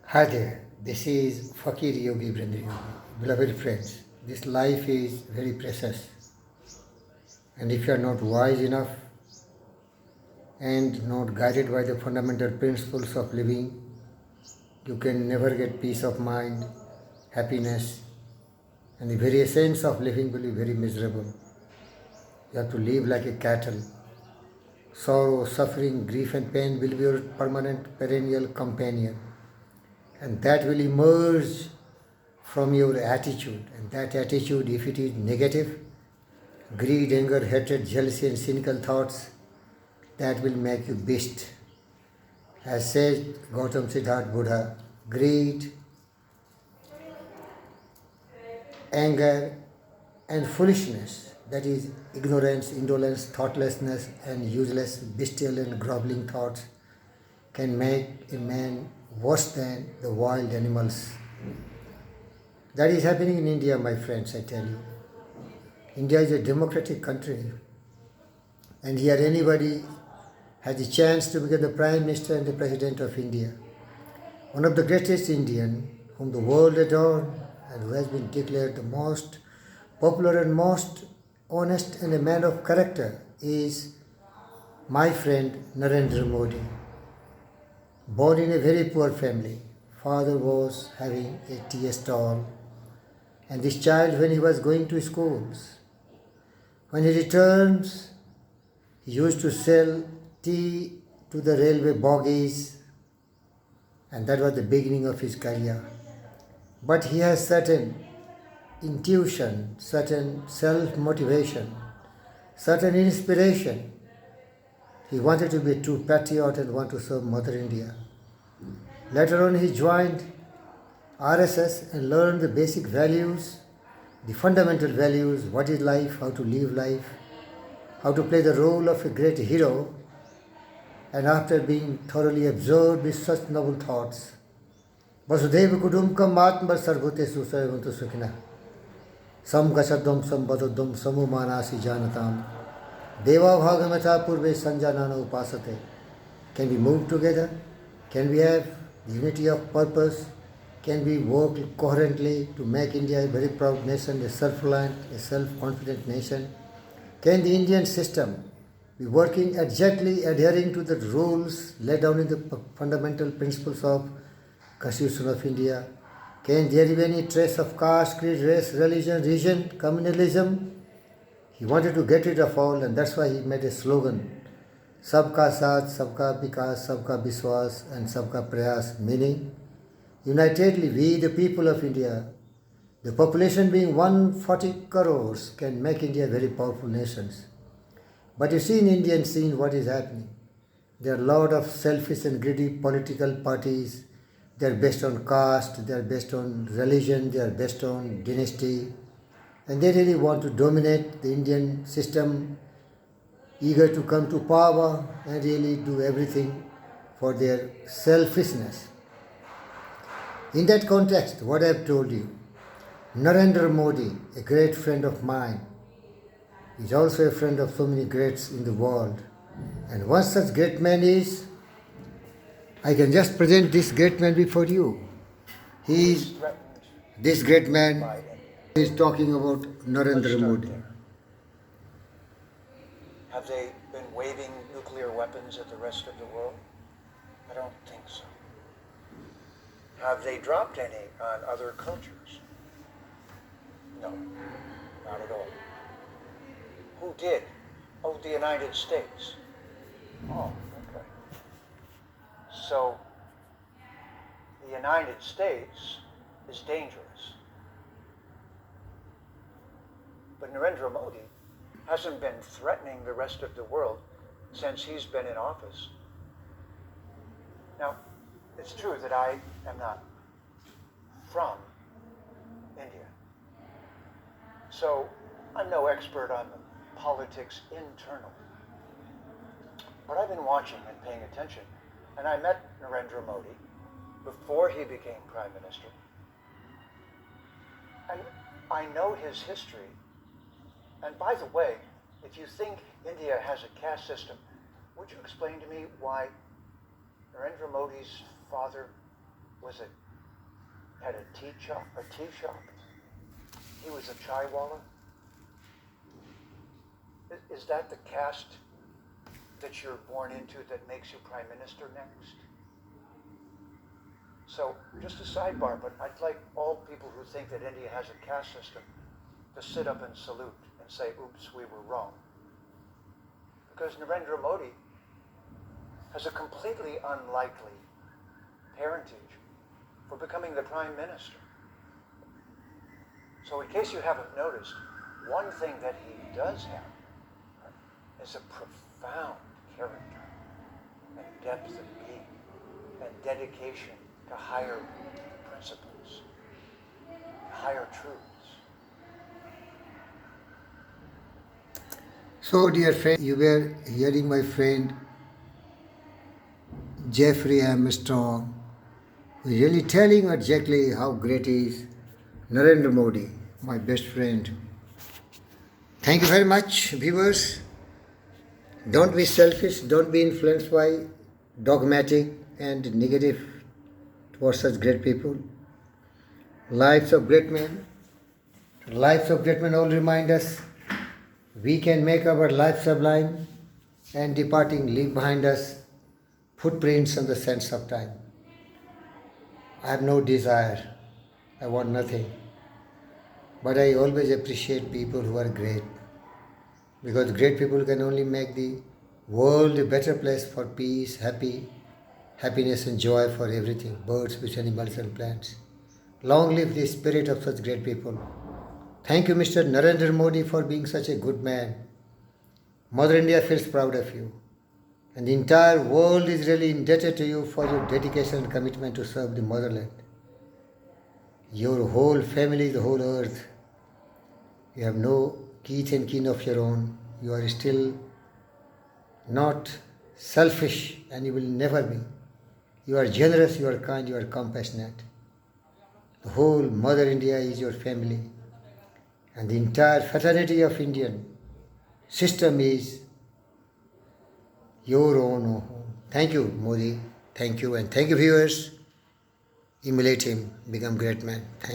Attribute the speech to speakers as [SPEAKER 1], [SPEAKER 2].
[SPEAKER 1] Hi there, this is Fakir Yogi Brindra Yogi. Beloved friends, this life is very precious, and if you are not wise enough and not guided by the fundamental principles of living, you can never get peace of mind, happiness, and the very essence of living will be very miserable. You have to live like a cattle. Sorrow, suffering, grief, and pain will be your permanent, perennial companion, and that will emerge from your attitude. And that attitude, if it is negative, greed, anger, hatred, jealousy, and cynical thoughts, that will make you beast. As said Gautam Siddhartha Buddha, greed, anger, and foolishness, that is ignorance, indolence, thoughtlessness, and useless, bestial, and groveling thoughts, can make a man worse than the wild animals. That is happening in India, my friends, I tell you. India is a democratic country, and here anybody has a chance to become the Prime Minister and the President of India. One of the greatest Indian whom the world adored and who has been declared the most popular and most honest and a man of character is my friend Narendra Modi. Born in a very poor family, father was having a tea stall, and this child, when he was going to schools, when he returns, he used to sell tea to the railway bogies, and that was the beginning of his career. But he has certain intuition, certain self-motivation, certain inspiration. He wanted to be a true patriot and want to serve Mother India. Later on he joined RSS and learned the basic values, the fundamental values, what is life, how to live life, how to play the role of a great hero, and after being thoroughly absorbed with such noble thoughts, Vasudeva Kudumkam Atmar Sarvute Susayavantu Sukhina Sam Gasadam Sam Badadam Samu Manasi Janatam Deva Bhagamata Purve Sanjanana Upasate. Can we move together? Can we have the unity of purpose? Can we work coherently to make India a very proud nation, a self-reliant, a self-confident nation? Can the Indian system be working exactly adhering to the rules laid down in the fundamental principles of Constitution of India? Can there be any trace of caste, creed, race, religion, region, communalism? He wanted to get rid of all, and that's why he made a slogan, Sabka Saath, Sabka Vikas, Sabka Biswas, and Sabka Prayas, meaning, unitedly we, the people of India, the population being 140 crores, can make India a very powerful nation. But you see in Indian scene what is happening. There are a lot of selfish and greedy political parties. They are based on caste, they are based on religion, they are based on dynasty. And they really want to dominate the Indian system, eager to come to power and really do everything for their selfishness. In that context, what I have told you, Narendra Modi, a great friend of mine, is also a friend of so many greats in the world. And one such great man is, I can just present this great man before you. He is, this great man is talking about Narendra Modi.
[SPEAKER 2] Have they been waving nuclear weapons at the rest of the world? I don't think so. Have they dropped any on other cultures? No, not at all. Who did? Oh, the United States. Oh, okay. So, the United States is dangerous. But Narendra Modi hasn't been threatening the rest of the world since he's been in office. Now, it's true that I am not from India. So I'm no expert on the politics internal. But I've been watching and paying attention. And I met Narendra Modi before he became Prime Minister. And I know his history. And by the way, if you think India has a caste system, would you explain to me why Narendra Modi's father was had a tea shop. He was a chaiwala. Is that the caste that you're born into that makes you prime minister next? So, just a sidebar, but I'd like all people who think that India has a caste system to sit up and salute and say, oops, we were wrong. Because Narendra Modi has a completely unlikely parentage for becoming the prime minister. So in case you haven't noticed, one thing that he does have is a profound character and depth of being and dedication to higher principles, higher truths.
[SPEAKER 1] So, dear friend, you were hearing my friend Jeffrey Armstrong really telling exactly how great is Narendra Modi, my best friend. Thank you very much, viewers. Don't be selfish, don't be influenced by dogmatic and negative towards such great people. Lives of great men. Lives of great men all remind us we can make our life sublime and departing leave behind us footprints on the sands of time. I have no desire, I want nothing. But I always appreciate people who are great. Because great people can only make the world a better place for peace, happiness and joy for everything, birds, fish, animals and plants. Long live the spirit of such great people. Thank you, Mr. Narendra Modi, for being such a good man. Mother India feels proud of you. And the entire world is really indebted to you for your dedication and commitment to serve the motherland. Your whole family, the whole earth. You have no kith and kin of your own. You are still not selfish and you will never be. You are generous, you are kind, you are compassionate. The whole Mother India is your family. And the entire fraternity of Indian system is your own home. Thank you, Modi. Thank you, and thank you, viewers. Emulate him, become great man. Thank